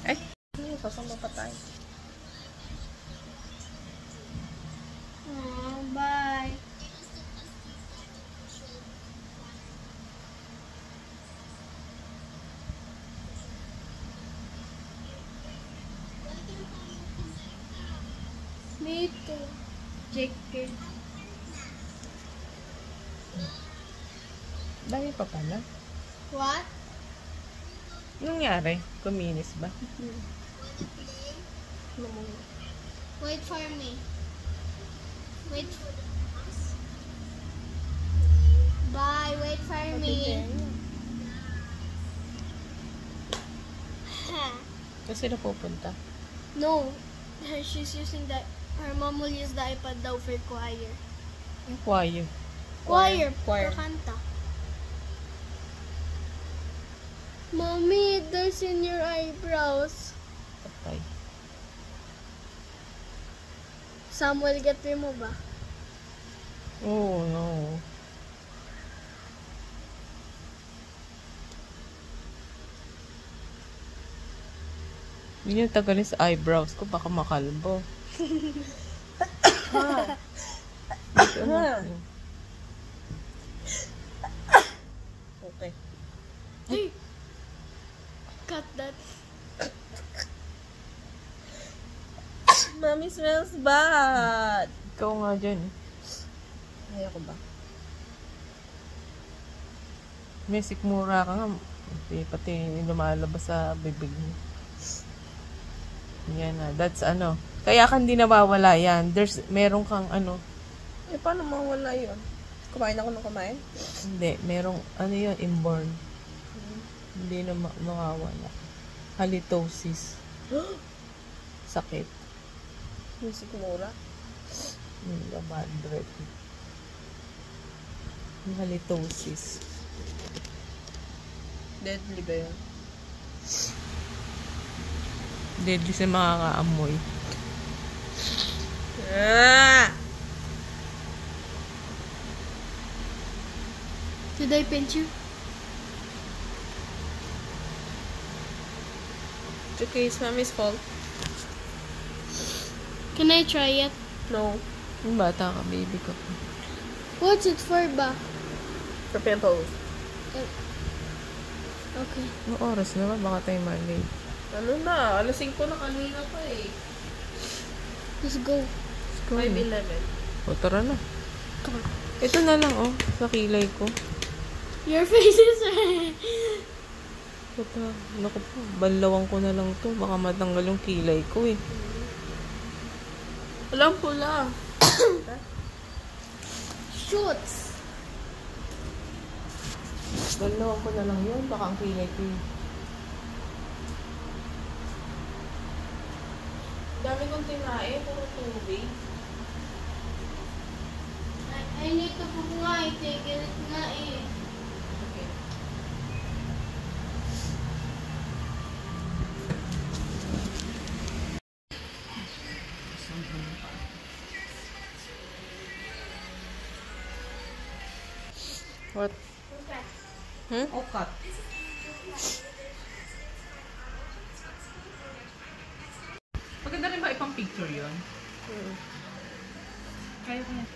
Ay, sasama pa tayo. Bye. Me too. Jacket. Dahil pa pala. What? Anong nangyari? Kuminis ba? Wait for me. Wait. Bye. Wait for me. Kasi na pupunta. No. She's using the. Her mom will use the iPad daw for choir. Yung choir. Choir. Choir. Kakanta. Mommy, there's in your eyebrows. Patay. Samuel, get mo ba? Oh, no. Yun yung tagalin sa eyebrows ko. Baka makalbo. Ito na. Okay. Hey! Cut that. Mommy smells bad. Ikaw nga dyan. Ayoko ba? May sikmura ka nga. Pati lumalabas sa bibig mo. Yan na. That's ano. Kaya ka hindi nawawala yan. Meron kang ano. Eh, paano mawala yun? Kumain ako ng kumain? Hindi. Merong ano yun. Inborn. Hindi na mawawala. Halitosis. Sakit. Yung sikmura? Madred. Yung halitosis. Deadly ba yun? Deadly sa makakaamoy. Did I pinch you? It's okay, it's mommy's fault. Can I try it? No. Yung bata ka, baby ka. What's it for ba? For pimples. Okay. Anong oras naman? Baka tayo malate. Ano na? Alas 5 na kanina pa eh. Let's go. Let's go. 5:11. O, tara na. Come on. Ito na lang, oh. Sa kilay ko. Your face is red. Ito, naku po. Balawang ko na lang to. Baka matanggal yung kilay ko, eh. Walang pula. Shoots. Balawang ko na lang yun. Baka ang kilay ko, eh. Dami kong tinae. Puro tubig. I need to poop nga eh. Take it nga eh. Okay. What? Hmm? Oh, cut. Maganda rin ba ipang picture yun? Kaya ko na.